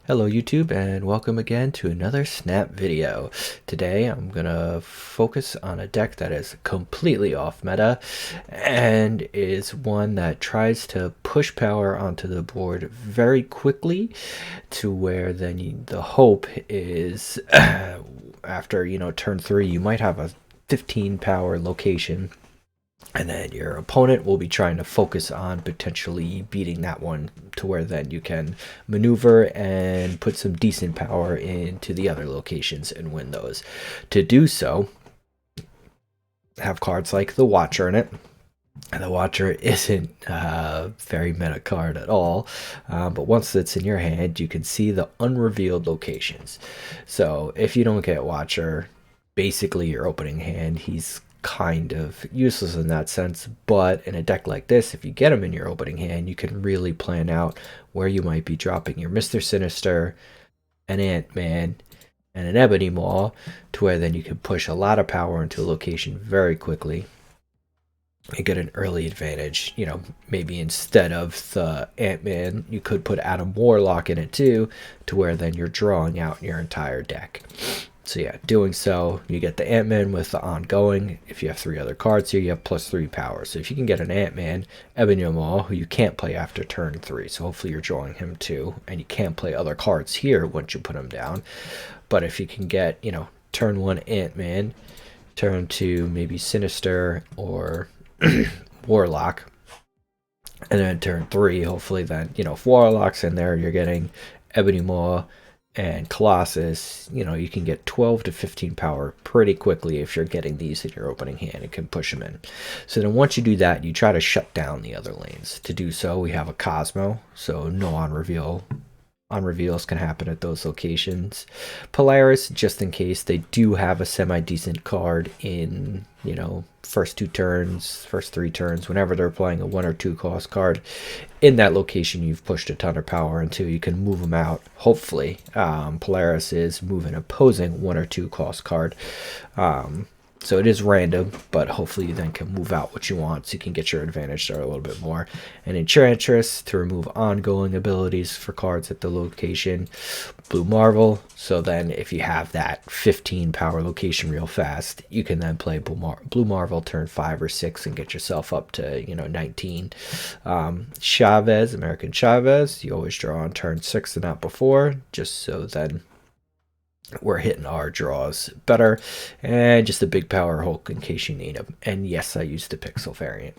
Hello YouTube and welcome again to another Snap video. Today I'm gonna focus on a deck that is completely off meta and is one that tries to push power onto the board very quickly to where then the hope is after turn 3 you might have a 15 power location, and then your opponent will be trying to focus on potentially beating that one to where then you can maneuver and put some decent power into the other locations and win those. To do so, have cards like the Watcher in it. And the Watcher isn't a very meta card at all, but once it's in your hand, you can see the unrevealed locations. So if you don't get Watcher, basically your opening hand, he's kind of useless in that sense. But in a deck like this, if you get him in your opening hand, you can really plan out where you might be dropping your Mr. Sinister, an Ant-Man, and an Ebony Maw, to where then you can push a lot of power into a location very quickly and get an early advantage. Maybe instead of the Ant-Man, you could put Adam Warlock in it too, to where then you're drawing out your entire deck. So yeah, doing so, you get the Ant-Man with the ongoing. If you have 3 other cards here, you have +3 power. So if you can get an Ant-Man, Ebony Maw, who you can't play after turn 3, so hopefully you're drawing him too, and you can't play other cards here once you put him down. But if you can get, turn 1 Ant-Man, turn 2 maybe Sinister or Warlock, and then turn 3, hopefully then, if Warlock's in there, you're getting Ebony Maw and Colossus. You can get 12 to 15 power pretty quickly if you're getting these in your opening hand and can push them in. So then once you do that, you try to shut down the other lanes. To do so, we have a Cosmo, so no on reveals can happen at those locations. Polaris, just in case they do have a semi-decent card in, first 2 turns, first 3 turns, whenever they're playing a 1 or 2 cost card in that location, you've pushed a ton of power into, you can move them out. Hopefully, Polaris is moving opposing 1 or 2 cost card. So it is random, but hopefully you then can move out what you want so you can get your advantage there a little bit more. And Enchantress to remove ongoing abilities for cards at the location. Blue Marvel, so then if you have that 15 power location real fast, you can then play Blue Marvel turn 5 or 6 and get yourself up to 19. Chavez, American Chavez, you always draw on turn 6 and not before, just so then we're hitting our draws better. And just a big power Hulk in case you need them. And yes, I used the Pixel variant.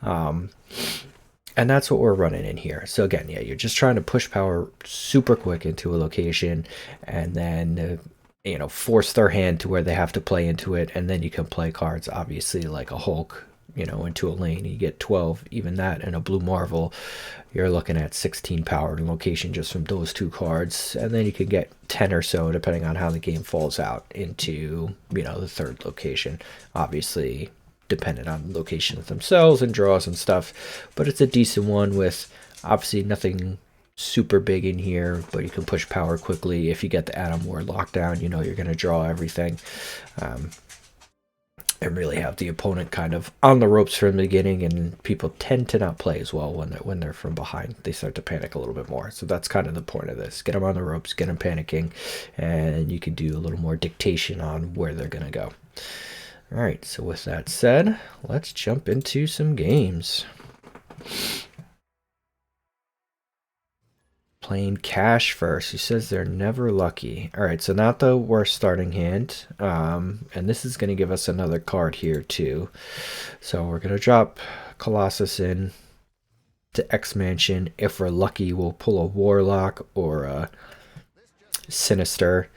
And that's what we're running in here. So again, yeah, you're just trying to push power super quick into a location, and then force their hand to where they have to play into it. And then you can play cards, obviously, like a Hulk, into a lane. You get 12, even that, and a Blue Marvel, you're looking at 16 power in location just from those 2 cards. And then you can get 10 or so, depending on how the game falls out, into, the 3rd location. Obviously, dependent on locations themselves and draws and stuff. But it's a decent one with, obviously, nothing super big in here, but you can push power quickly. If you get the Adam Ward lockdown, you're going to draw everything. And really have the opponent kind of on the ropes from the beginning, and people tend to not play as well when they're from behind. They start to panic a little bit more. So that's kind of the point of this. Get them on the ropes, get them panicking, and you can do a little more dictation on where they're going to go. All right, so with that said, let's jump into some games. Playing Cash first. He says they're never lucky. All right, so not the worst starting hand. And this is going to give us another card here too. So we're going to drop Colossus in to X Mansion. If we're lucky, we'll pull a Warlock or a Sinister.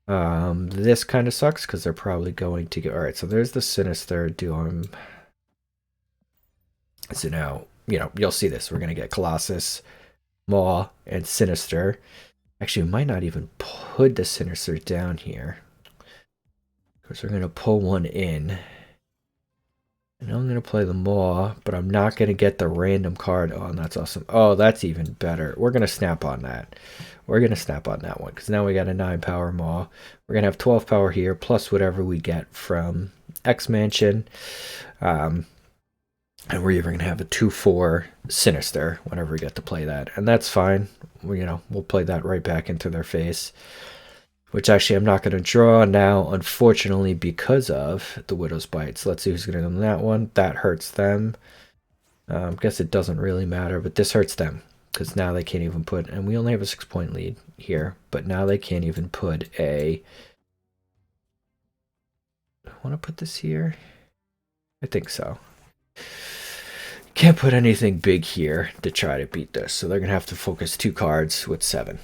This kind of sucks because they're probably going to get... All right, so there's the Sinister. So now, you'll see this. We're going to get Colossus, Maw, and Sinister. Actually, we might not even put the Sinister down here, because we're going to pull one in. And I'm going to play the Maw, but I'm not going to get the random card. Oh, and that's awesome. Oh, that's even better. We're going to snap on that. We're going to snap on that one, because now we got a 9 power Maw. We're going to have 12 power here, plus whatever we get from X Mansion. And we're even going to have a 2/4 Sinister whenever we get to play that. And that's fine. We'll play that right back into their face. Which actually I'm not going to draw now, unfortunately, because of the Widow's Bite. So let's see who's going to go on that one. That hurts them. Guess it doesn't really matter, but this hurts them. Because now they can't even put... And we only have a 6-point lead here. But now they can't even put a... I want to put this here? I think so. Can't put anything big here to try to beat this. So they're going to have to focus 2 cards with 7.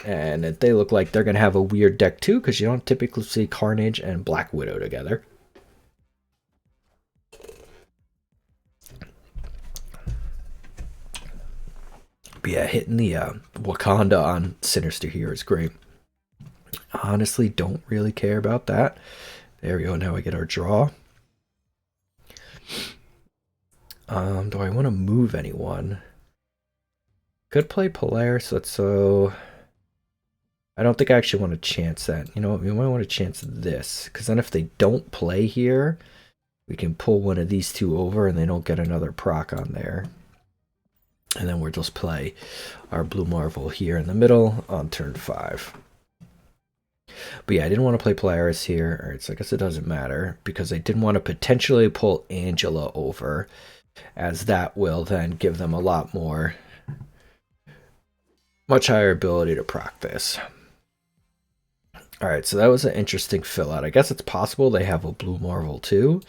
And they look like they're going to have a weird deck too, because you don't typically see Carnage and Black Widow together. But yeah, hitting the Wakanda on Sinister here is great. Honestly, don't really care about that. There we go. Now we get our draw. Do I want to move anyone? Could play Polaris. So I don't think I actually want to chance that. You know what? We might want to chance this, because then if they don't play here, we can pull one of these two over and they don't get another proc on there. And then we'll just play our Blue Marvel here in the middle on turn 5. But yeah, I didn't want to play Polaris here. All right, so I guess it doesn't matter, because I didn't want to potentially pull Angela over, as that will then give them a lot more, much higher ability to proc this. All right, so that was an interesting fill out. I guess it's possible they have a Blue Marvel too,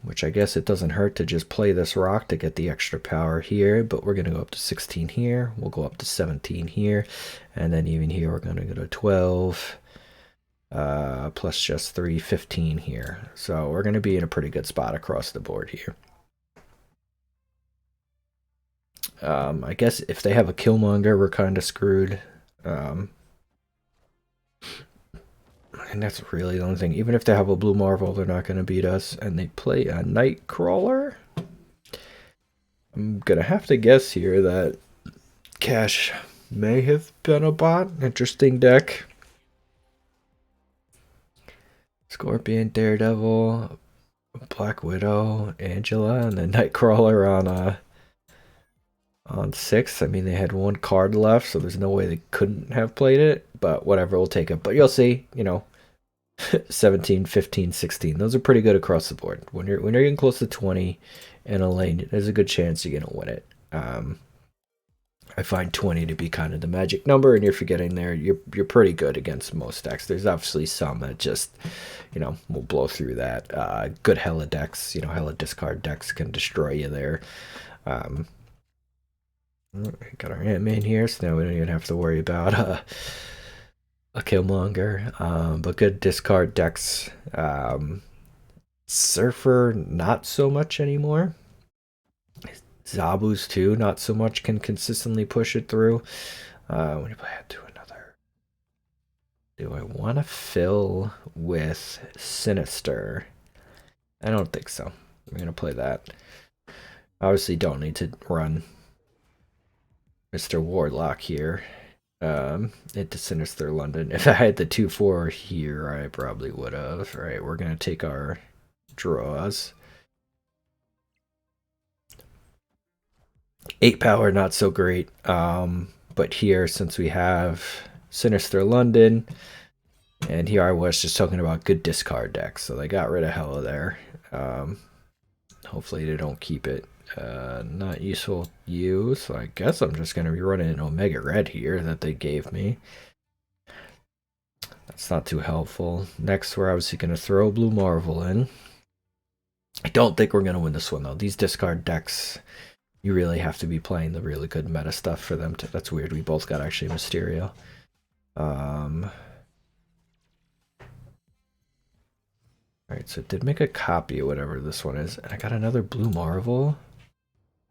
which I guess it doesn't hurt to just play this rock to get the extra power here. But we're going to go up to 16 here. We'll go up to 17 here. And then even here, we're going to go to 12, plus just 3, 15 here. So we're going to be in a pretty good spot across the board here. I guess if they have a Killmonger, we're kind of screwed. And that's really the only thing. Even if they have a Blue Marvel, they're not going to beat us. And they play a Nightcrawler. I'm going to have to guess here that Cash may have been a bot. Interesting deck. Scorpion, Daredevil, Black Widow, Angela, and then Nightcrawler on 6. I mean, they had 1 card left, so there's no way they couldn't have played it. But whatever, we'll take it. But you'll see, 17, 15, 16. Those are pretty good across the board. When you're getting close to 20 in a lane, there's a good chance you're gonna win it. I find 20 to be kind of the magic number, and if you're getting there, you're pretty good against most decks. There's obviously some that just, will blow through that. Good Hella decks, Hella discard decks can destroy you there. Got our Ant-Man here, so now we don't even have to worry about a Killmonger. But good discard decks. Surfer, not so much anymore. Zabu's too, not so much, can consistently push it through. When you play to another, do I want to fill with Sinister? I don't think so. I'm gonna play that. Obviously, don't need to run Mr. Warlock here. Into Sinister London. If I had the 2/4 here, I probably would have. All right, we're gonna take our draws. 8 power, not so great. But here, since we have Sinister London, and here I was just talking about good discard decks, so they got rid of Hella there. Hopefully they don't keep it. Not useful you, so I guess I'm just going to be running an Omega Red here that they gave me. That's not too helpful. Next, we're obviously going to throw Blue Marvel in. I don't think we're going to win this one, though. These discard decks, you really have to be playing the really good meta stuff for them to... That's weird. We both got actually Mysterio. Alright, so it did make a copy of whatever this one is. And I got another Blue Marvel.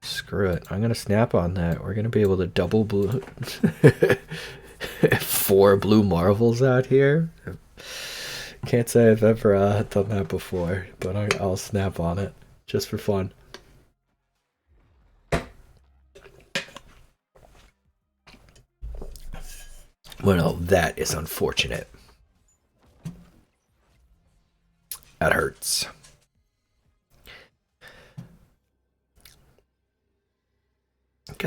Screw it. I'm going to snap on that. We're going to be able to double blue... 4 Blue Marvels out here. Can't say I've ever done that before, but I'll snap on it just for fun. Well, that is unfortunate. That hurts.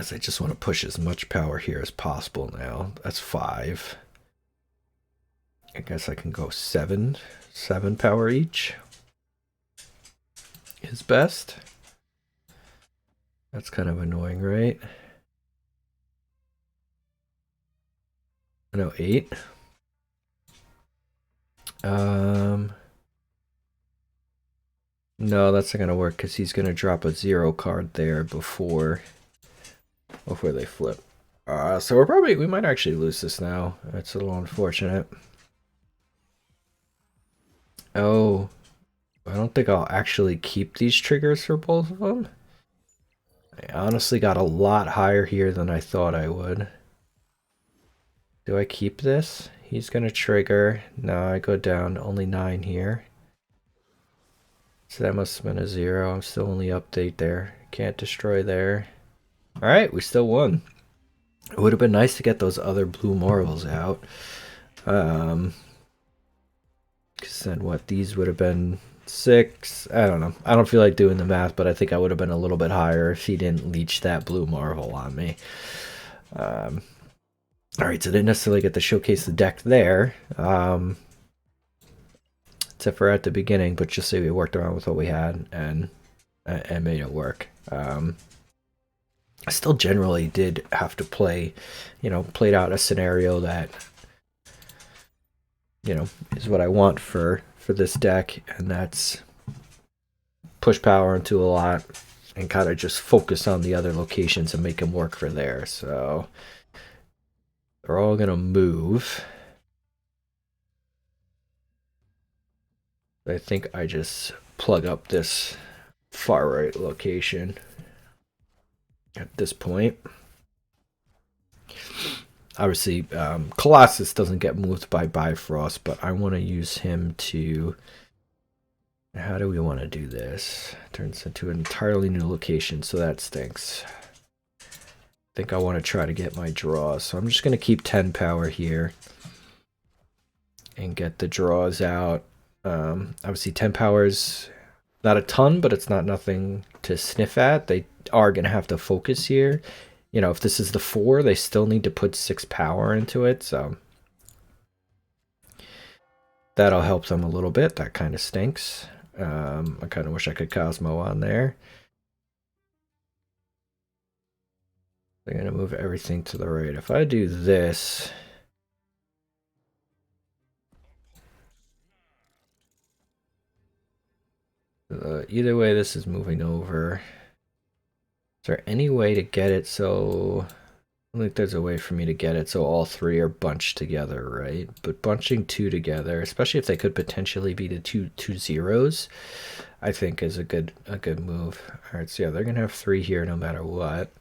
guess I just want to push as much power here as possible now. That's 5. I guess I can go 7 power each is best. That's kind of annoying, right? No, 8. No, that's not gonna work because he's gonna drop a 0 card there before they flip. So we might actually lose this now. That's a little unfortunate. Oh, I don't think I'll actually keep these triggers for both of them. I honestly got a lot higher here than I thought I would. Do I keep this? He's gonna trigger. No, I go down only 9 here. So that must have been a 0. I'm still only update there. Can't destroy there. Alright, we still won. It would have been nice to get those other blue marbles out. Because then what? These would have been 6. I don't know. I don't feel like doing the math, but I think I would have been a little bit higher if he didn't leech that blue marvel on me. Alright, so I didn't necessarily get to showcase the deck there. Except for at the beginning, but just say we worked around with what we had and made it work. I still generally did have to play, played out a scenario that, is what I want for this deck, and that's push power into a lot and kind of just focus on the other locations and make them work for there. So they're all gonna move. I think I just plug up this far right location at this point. Obviously, Colossus doesn't get moved by Bifrost, but I want to use him to... How do we want to do this? Turns into an entirely new location, so that stinks. I think I want to try to get my draws, so I'm just going to keep 10 power here and get the draws out. Obviously, 10 power is not a ton, but it's not nothing to sniff at. They are going to have to focus here. If this is the 4, they still need to put 6 power into it, so that'll help them a little bit. That kind of stinks. I kind of wish I could Cosmo on there. They're going to move everything to the right. If I do this... either way, this is moving over. Is there any way to get it so... I don't think there's a way for me to get it so all 3 are bunched together, right? But bunching 2 together, especially if they could potentially be the two zeros, I think is a good move. Alright, so yeah, they're gonna have 3 here no matter what.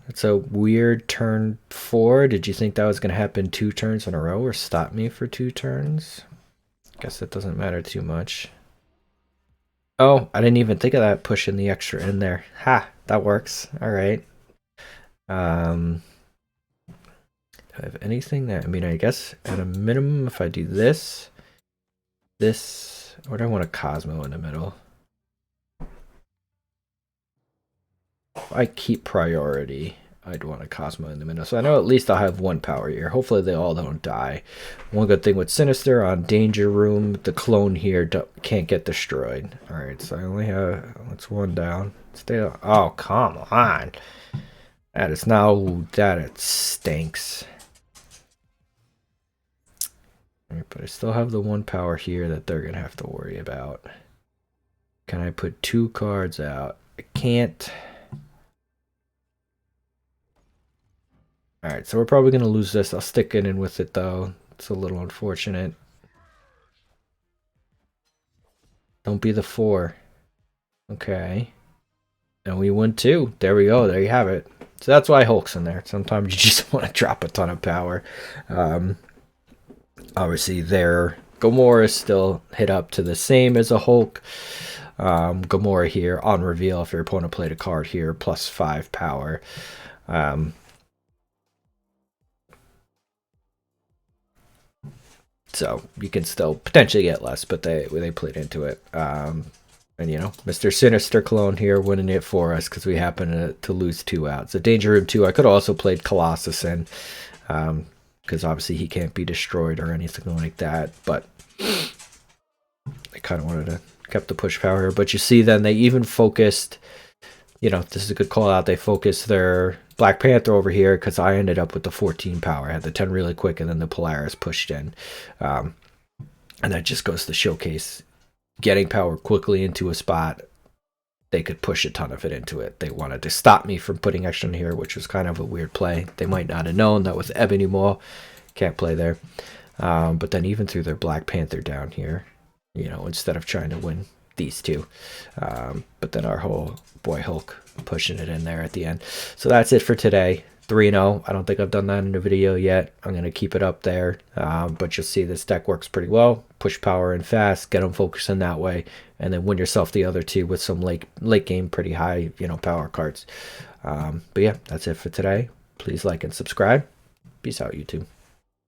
It's a weird turn 4. Did you think that was gonna happen 2 turns in a row or stop me for 2 turns? Guess that doesn't matter too much. Oh, I didn't even think of that, pushing the extra in there. Ha, that works. All right. Do I have anything that, I guess at a minimum, if I do this, or do I want a Cosmo in the middle? If I keep priority, I'd want a Cosmo in the middle. So I know at least I'll have 1 power here. Hopefully they all don't die. One good thing with Sinister on Danger Room, the clone here can't get destroyed. Alright, so I only have... That's 1 down. Stay... Oh, come on. That is now... That it stinks. Alright, but I still have the 1 power here that they're going to have to worry about. Can I put 2 cards out? I can't... Alright, so we're probably going to lose this. I'll stick it in with it, though. It's a little unfortunate. Don't be the 4. Okay. And we won 2. There we go. There you have it. So that's why Hulk's in there. Sometimes you just want to drop a ton of power. Obviously, their Gamora is still hit up to the same as a Hulk. Gamora here on reveal if your opponent played a card here, plus 5 power. So you can still potentially get less, but they played into it. And, Mr. Sinister Clone here winning it for us because we happen to lose 2 out. So Danger Room 2, I could have also played Colossus in, because obviously he can't be destroyed or anything like that. But I kind of wanted to kept the push power here. But you see then they even focused, this is a good call out. They focused their Black Panther over here because I ended up with the 14 power. I had the 10 really quick and then the Polaris pushed in. And that just goes to showcase getting power quickly into a spot. They could push a ton of it into it. They wanted to stop me from putting extra in here, which was kind of a weird play. They might not have known that with Ebony Maw, can't play there. But then even through their Black Panther down here, instead of trying to win these two. But then our whole boy Hulk pushing it in there at the end. So that's it for today. 3-0. I don't think I've done that in a video yet. I'm going to keep it up there. But you'll see this deck works pretty well. Push power in fast, get them focusing that way, and then win yourself the other 2 with some late game pretty high, power cards. But yeah, that's it for today. Please like and subscribe. Peace out, YouTube.